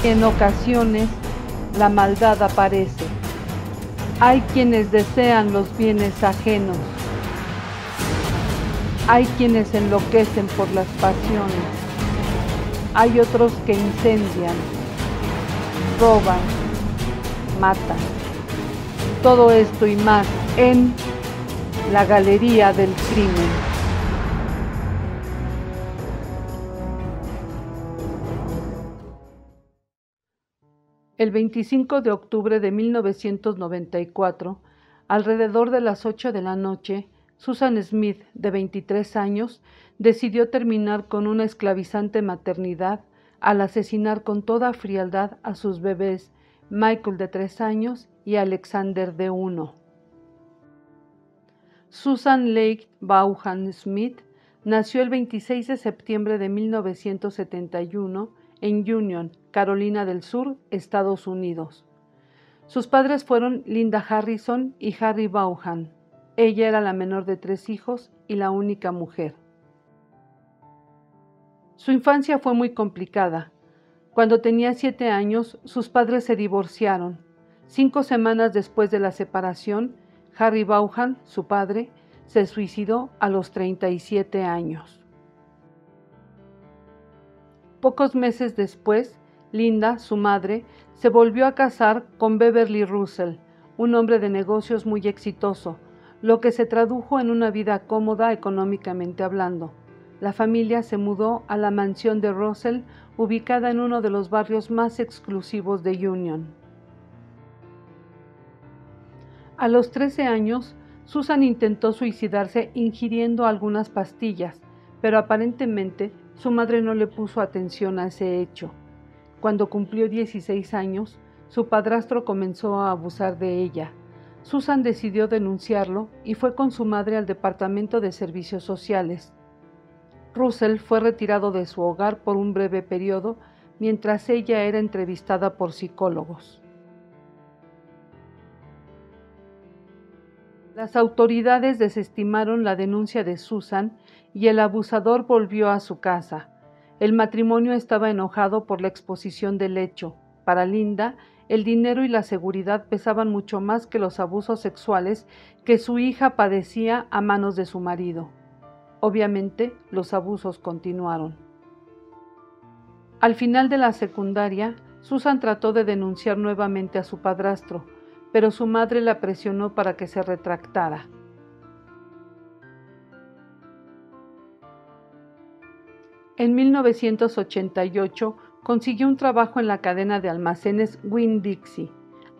En ocasiones, la maldad aparece. Hay quienes desean los bienes ajenos. Hay quienes enloquecen por las pasiones. Hay otros que incendian, roban, matan. Todo esto y más en la Galería del Crimen. El 25 de octubre de 1994, alrededor de las 8 de la noche, Susan Smith, de 23 años, decidió terminar con una esclavizante maternidad al asesinar con toda frialdad a sus bebés, Michael, de 3 años, y Alexander, de 1. Susan Lake Vaughan Smith nació el 26 de septiembre de 1971 en Union, Carolina del Sur, Estados Unidos. Sus padres fueron Linda Harrison y Harry Vaughan. Ella era la menor de 3 hijos y la única mujer. Su infancia fue muy complicada. Cuando tenía 7 años, sus padres se divorciaron. 5 semanas después de la separación, Harry Vaughan, su padre, se suicidó a los 37 años. Pocos meses después, Linda, su madre, se volvió a casar con Beverly Russell, un hombre de negocios muy exitoso, lo que se tradujo en una vida cómoda económicamente hablando. La familia se mudó a la mansión de Russell, ubicada en uno de los barrios más exclusivos de Union. A los 13 años, Susan intentó suicidarse ingiriendo algunas pastillas, pero aparentemente su madre no le puso atención a ese hecho. Cuando cumplió 16 años, su padrastro comenzó a abusar de ella. Susan decidió denunciarlo y fue con su madre al Departamento de Servicios Sociales. Russell fue retirado de su hogar por un breve periodo mientras ella era entrevistada por psicólogos. Las autoridades desestimaron la denuncia de Susan y el abusador volvió a su casa. El matrimonio estaba enojado por la exposición del hecho. Para Linda, el dinero y la seguridad pesaban mucho más que los abusos sexuales que su hija padecía a manos de su marido. Obviamente, los abusos continuaron. Al final de la secundaria, Susan trató de denunciar nuevamente a su padrastro, pero su madre la presionó para que se retractara. En 1988 consiguió un trabajo en la cadena de almacenes Winn-Dixie.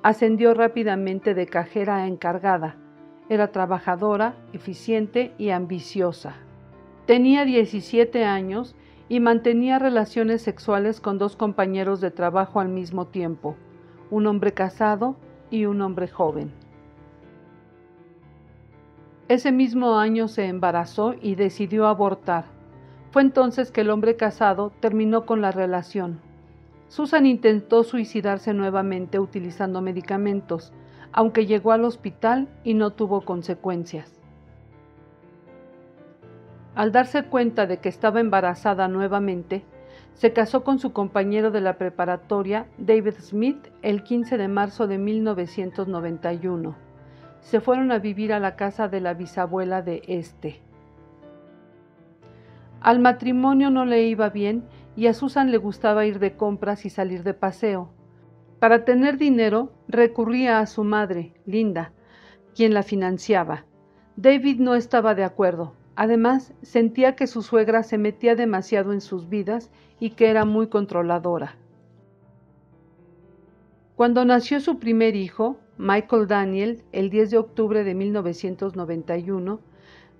Ascendió rápidamente de cajera a encargada. Era trabajadora, eficiente y ambiciosa. Tenía 17 años y mantenía relaciones sexuales con 2 compañeros de trabajo al mismo tiempo, un hombre casado y un hombre joven. Ese mismo año se embarazó y decidió abortar. Fue entonces que el hombre casado terminó con la relación. Susan intentó suicidarse nuevamente utilizando medicamentos, aunque llegó al hospital y no tuvo consecuencias. Al darse cuenta de que estaba embarazada nuevamente, se casó con su compañero de la preparatoria, David Smith, el 15 de marzo de 1991. Se fueron a vivir a la casa de la bisabuela de este. Al matrimonio no le iba bien y a Susan le gustaba ir de compras y salir de paseo. Para tener dinero, recurría a su madre, Linda, quien la financiaba. David no estaba de acuerdo. Además, sentía que su suegra se metía demasiado en sus vidas y que era muy controladora. Cuando nació su primer hijo, Michael Daniel, el 10 de octubre de 1991,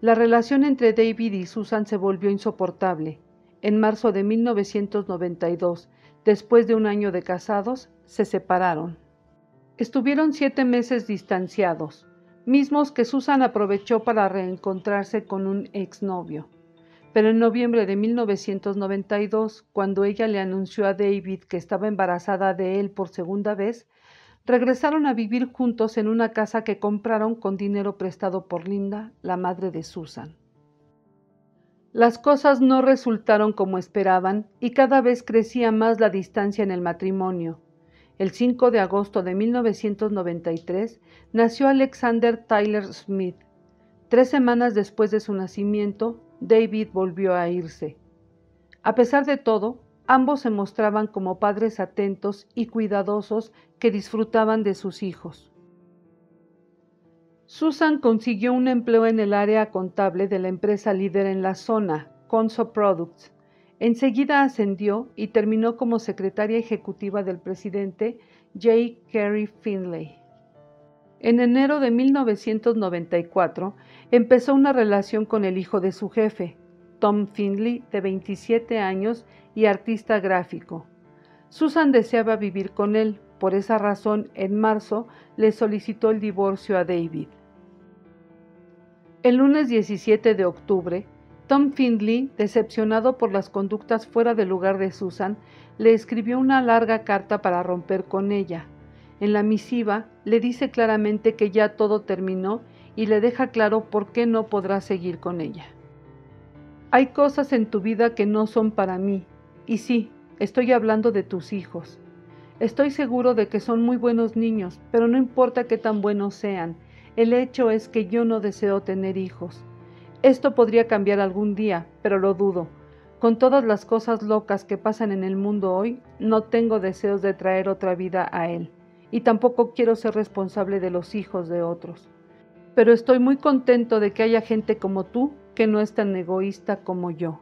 la relación entre David y Susan se volvió insoportable. En marzo de 1992, después de un año de casados, se separaron. Estuvieron 7 meses distanciados, mismos que Susan aprovechó para reencontrarse con un exnovio. Pero en noviembre de 1992, cuando ella le anunció a David que estaba embarazada de él por segunda vez, regresaron a vivir juntos en una casa que compraron con dinero prestado por Linda, la madre de Susan. Las cosas no resultaron como esperaban y cada vez crecía más la distancia en el matrimonio. El 5 de agosto de 1993 nació Alexander Tyler Smith. 3 semanas después de su nacimiento, David volvió a irse. A pesar de todo, ambos se mostraban como padres atentos y cuidadosos que disfrutaban de sus hijos. Susan consiguió un empleo en el área contable de la empresa líder en la zona, Conso Products. Enseguida ascendió y terminó como secretaria ejecutiva del presidente J. Kerry Finley. En enero de 1994 empezó una relación con el hijo de su jefe, Tom Findlay, de 27 años y artista gráfico. Susan deseaba vivir con él, por esa razón en marzo le solicitó el divorcio a David. El lunes 17 de octubre, Tom Findlay, decepcionado por las conductas fuera de lugar de Susan, le escribió una larga carta para romper con ella. En la misiva le dice claramente que ya todo terminó y le deja claro por qué no podrá seguir con ella. Hay cosas en tu vida que no son para mí, y sí, estoy hablando de tus hijos. Estoy seguro de que son muy buenos niños, pero no importa qué tan buenos sean, el hecho es que yo no deseo tener hijos. Esto podría cambiar algún día, pero lo dudo. Con todas las cosas locas que pasan en el mundo hoy, no tengo deseos de traer otra vida a él, y tampoco quiero ser responsable de los hijos de otros. Pero estoy muy contento de que haya gente como tú que no es tan egoísta como yo.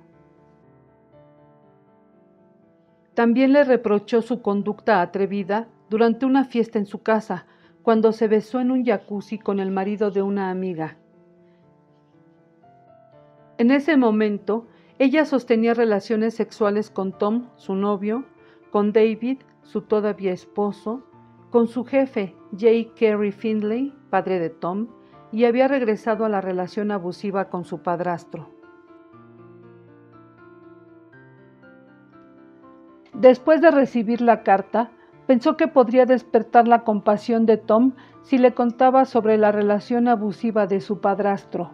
También le reprochó su conducta atrevida durante una fiesta en su casa, cuando se besó en un jacuzzi con el marido de una amiga. En ese momento, ella sostenía relaciones sexuales con Tom, su novio, con David, su todavía esposo, con su jefe, J. Kerry Findlay, padre de Tom, y había regresado a la relación abusiva con su padrastro. Después de recibir la carta, pensó que podría despertar la compasión de Tom si le contaba sobre la relación abusiva de su padrastro.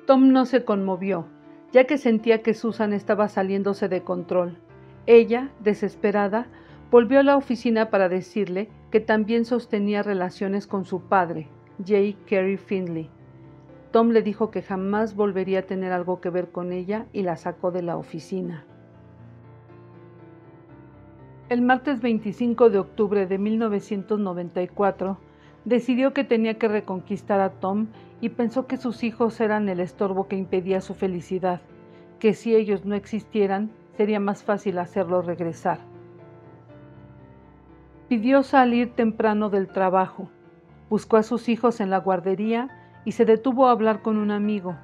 Tom no se conmovió, ya que sentía que Susan estaba saliéndose de control. Ella, desesperada, volvió a la oficina para decirle que también sostenía relaciones con su padre, J. Kerry Findlay. Tom le dijo que jamás volvería a tener algo que ver con ella y la sacó de la oficina. El martes 25 de octubre de 1994, decidió que tenía que reconquistar a Tom y pensó que sus hijos eran el estorbo que impedía su felicidad, que si ellos no existieran, sería más fácil hacerlos regresar. Pidió salir temprano del trabajo, buscó a sus hijos en la guardería y se detuvo a hablar con un amigo.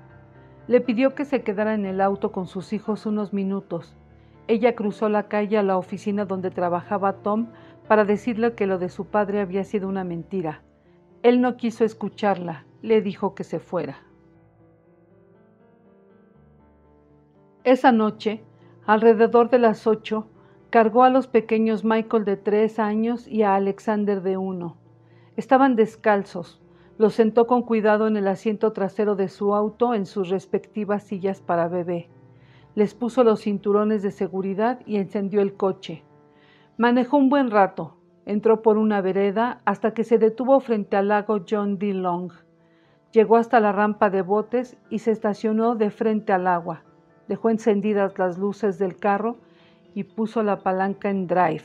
Le pidió que se quedara en el auto con sus hijos unos minutos. Ella cruzó la calle a la oficina donde trabajaba Tom para decirle que lo de su padre había sido una mentira. Él no quiso escucharla, le dijo que se fuera. Esa noche, alrededor de las 8, cargó a los pequeños Michael de 3 años y a Alexander de 1. Estaban descalzos. Los sentó con cuidado en el asiento trasero de su auto en sus respectivas sillas para bebé. Les puso los cinturones de seguridad y encendió el coche. Manejó un buen rato. Entró por una vereda hasta que se detuvo frente al lago John D. Long. Llegó hasta la rampa de botes y se estacionó de frente al agua. Dejó encendidas las luces del carro y puso la palanca en drive.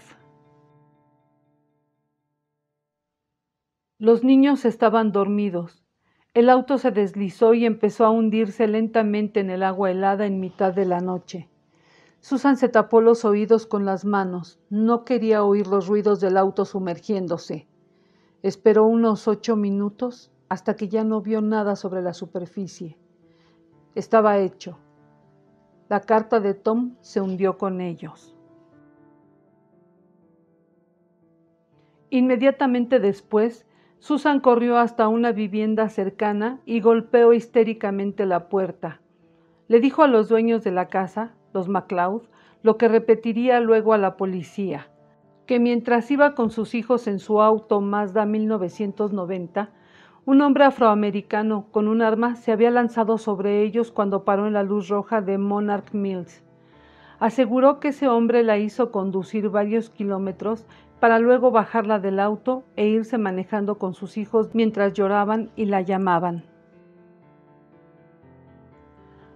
Los niños estaban dormidos. El auto se deslizó y empezó a hundirse lentamente en el agua helada en mitad de la noche. Susan se tapó los oídos con las manos. No quería oír los ruidos del auto sumergiéndose. Esperó unos 8 minutos hasta que ya no vio nada sobre la superficie. Estaba hecho. La carta de Tom se hundió con ellos. Inmediatamente después, Susan corrió hasta una vivienda cercana y golpeó histéricamente la puerta. Le dijo a los dueños de la casa, los McLeod, lo que repetiría luego a la policía, que mientras iba con sus hijos en su auto Mazda 1990, Un hombre afroamericano con un arma se había lanzado sobre ellos cuando paró en la luz roja de Monarch Mills. Aseguró que ese hombre la hizo conducir varios kilómetros para luego bajarla del auto e irse manejando con sus hijos mientras lloraban y la llamaban.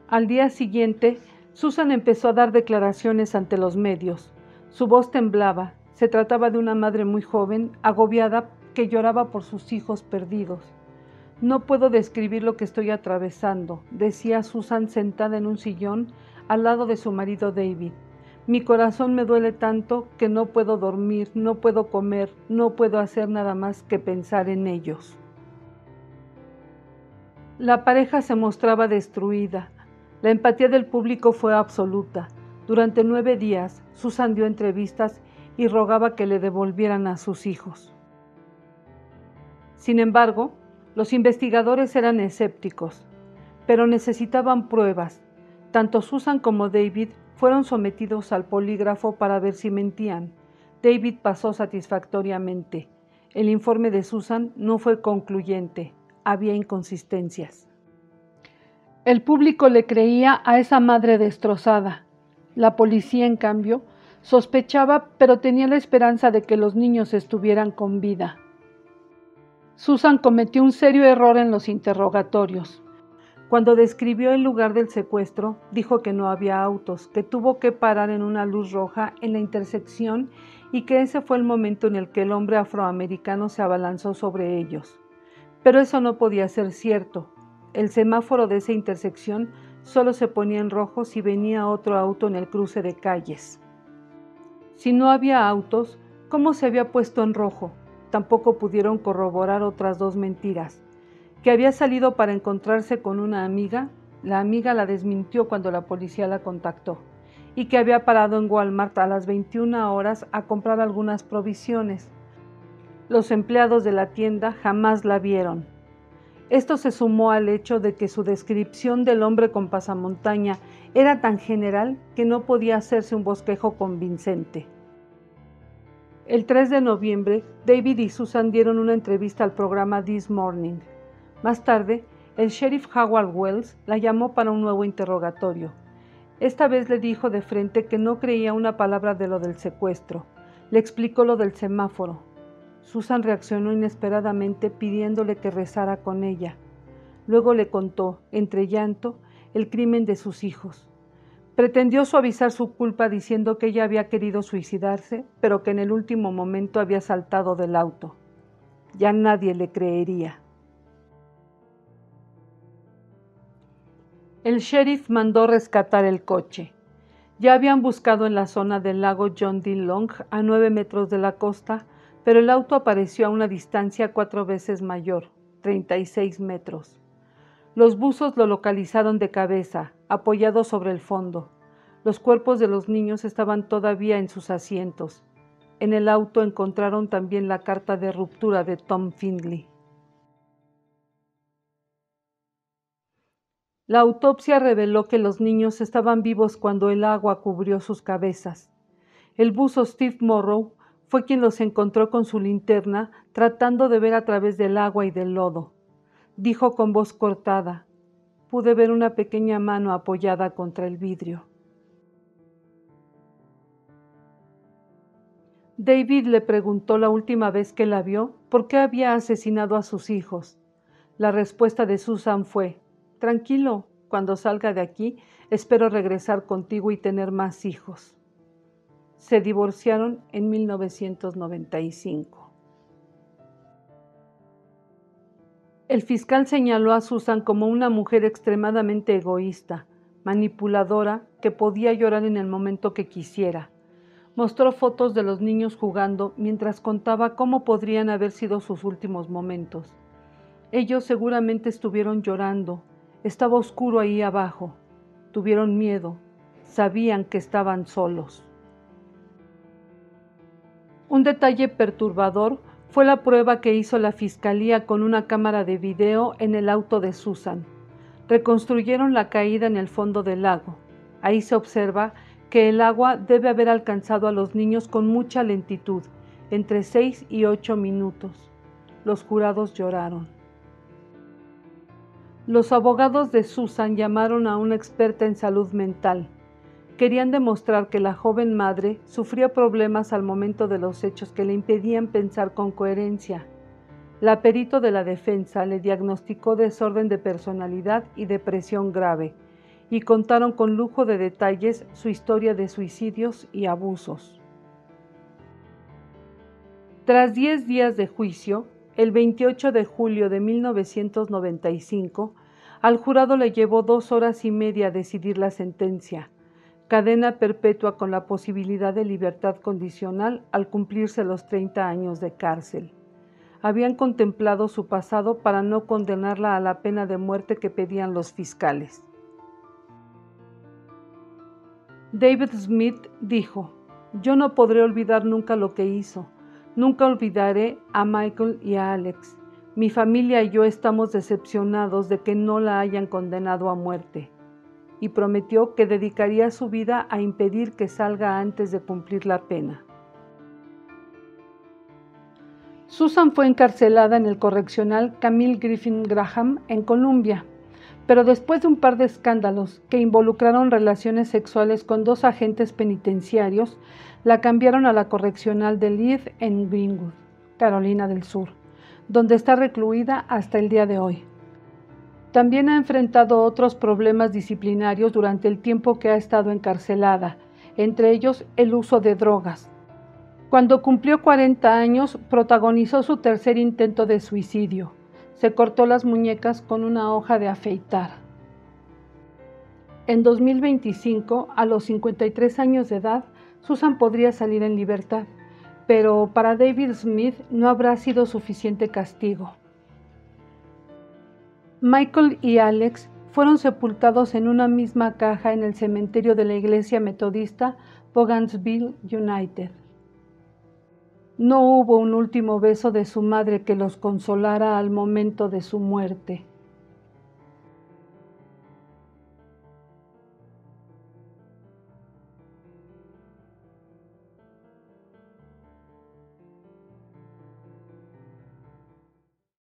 Al día siguiente, Susan empezó a dar declaraciones ante los medios. Su voz temblaba. Se trataba de una madre muy joven, agobiada, que lloraba por sus hijos perdidos. No puedo describir lo que estoy atravesando, decía Susan sentada en un sillón al lado de su marido David. Mi corazón me duele tanto que no puedo dormir, no puedo comer, no puedo hacer nada más que pensar en ellos. La pareja se mostraba destruida. La empatía del público fue absoluta. Durante 9 días, Susan dio entrevistas y rogaba que le devolvieran a sus hijos. Sin embargo, los investigadores eran escépticos, pero necesitaban pruebas. Tanto Susan como David fueron sometidos al polígrafo para ver si mentían. David pasó satisfactoriamente. El informe de Susan no fue concluyente. Había inconsistencias. El público le creía a esa madre destrozada. La policía, en cambio, sospechaba, pero tenía la esperanza de que los niños estuvieran con vida. Susan cometió un serio error en los interrogatorios. Cuando describió el lugar del secuestro, dijo que no había autos, que tuvo que parar en una luz roja en la intersección y que ese fue el momento en el que el hombre afroamericano se abalanzó sobre ellos. Pero eso no podía ser cierto. El semáforo de esa intersección solo se ponía en rojo si venía otro auto en el cruce de calles. Si no había autos, ¿cómo se había puesto en rojo? Tampoco pudieron corroborar otras 2 mentiras. Que había salido para encontrarse con una amiga, la amiga la desmintió cuando la policía la contactó, y que había parado en Walmart a las 21 horas a comprar algunas provisiones. Los empleados de la tienda jamás la vieron. Esto se sumó al hecho de que su descripción del hombre con pasamontaña era tan general que no podía hacerse un bosquejo convincente. El 3 de noviembre, David y Susan dieron una entrevista al programa This Morning. Más tarde, el sheriff Howard Wells la llamó para un nuevo interrogatorio. Esta vez le dijo de frente que no creía una palabra de lo del secuestro. Le explicó lo del semáforo. Susan reaccionó inesperadamente pidiéndole que rezara con ella. Luego le contó, entre llanto, el crimen de sus hijos. Pretendió suavizar su culpa diciendo que ella había querido suicidarse, pero que en el último momento había saltado del auto. Ya nadie le creería. El sheriff mandó rescatar el coche. Ya habían buscado en la zona del lago John D. Long, a 9 metros de la costa, pero el auto apareció a una distancia 4 veces mayor, 36 metros. Los buzos lo localizaron de cabeza, apoyado sobre el fondo. Los cuerpos de los niños estaban todavía en sus asientos. En el auto encontraron también la carta de ruptura de Tom Findlay. La autopsia reveló que los niños estaban vivos cuando el agua cubrió sus cabezas. El buzo Steve Morrow fue quien los encontró con su linterna, tratando de ver a través del agua y del lodo. Dijo con voz cortada: pude ver una pequeña mano apoyada contra el vidrio. David le preguntó la última vez que la vio por qué había asesinado a sus hijos. La respuesta de Susan fue: tranquilo, cuando salga de aquí, espero regresar contigo y tener más hijos. Se divorciaron en 1995. El fiscal señaló a Susan como una mujer extremadamente egoísta, manipuladora, que podía llorar en el momento que quisiera. Mostró fotos de los niños jugando mientras contaba cómo podrían haber sido sus últimos momentos. Ellos seguramente estuvieron llorando. Estaba oscuro ahí abajo. Tuvieron miedo. Sabían que estaban solos. Un detalle perturbador fue la prueba que hizo la fiscalía con una cámara de video en el auto de Susan. Reconstruyeron la caída en el fondo del lago. Ahí se observa que el agua debe haber alcanzado a los niños con mucha lentitud, entre 6 y 8 minutos. Los jurados lloraron. Los abogados de Susan llamaron a una experta en salud mental. Querían demostrar que la joven madre sufría problemas al momento de los hechos que le impedían pensar con coherencia. La perito de la defensa le diagnosticó desorden de personalidad y depresión grave, y contaron con lujo de detalles su historia de suicidios y abusos. Tras 10 días de juicio, el 28 de julio de 1995, al jurado le llevó 2 horas y media decidir la sentencia: cadena perpetua con la posibilidad de libertad condicional al cumplirse los 30 años de cárcel. Habían contemplado su pasado para no condenarla a la pena de muerte que pedían los fiscales. David Smith dijo: «Yo no podré olvidar nunca lo que hizo. Nunca olvidaré a Michael y a Alex. Mi familia y yo estamos decepcionados de que no la hayan condenado a muerte». Y prometió que dedicaría su vida a impedir que salga antes de cumplir la pena. Susan fue encarcelada en el correccional Camille Griffin Graham en Columbia, pero después de un par de escándalos que involucraron relaciones sexuales con 2 agentes penitenciarios, la cambiaron a la correccional de Leith en Greenwood, Carolina del Sur, donde está recluida hasta el día de hoy. También ha enfrentado otros problemas disciplinarios durante el tiempo que ha estado encarcelada, entre ellos el uso de drogas. Cuando cumplió 40 años, protagonizó su tercer intento de suicidio. Se cortó las muñecas con una hoja de afeitar. En 2025, a los 53 años de edad, Susan podría salir en libertad, pero para David Smith no habrá sido suficiente castigo. Michael y Alex fueron sepultados en una misma caja en el cementerio de la iglesia metodista Bogansville United. No hubo un último beso de su madre que los consolara al momento de su muerte.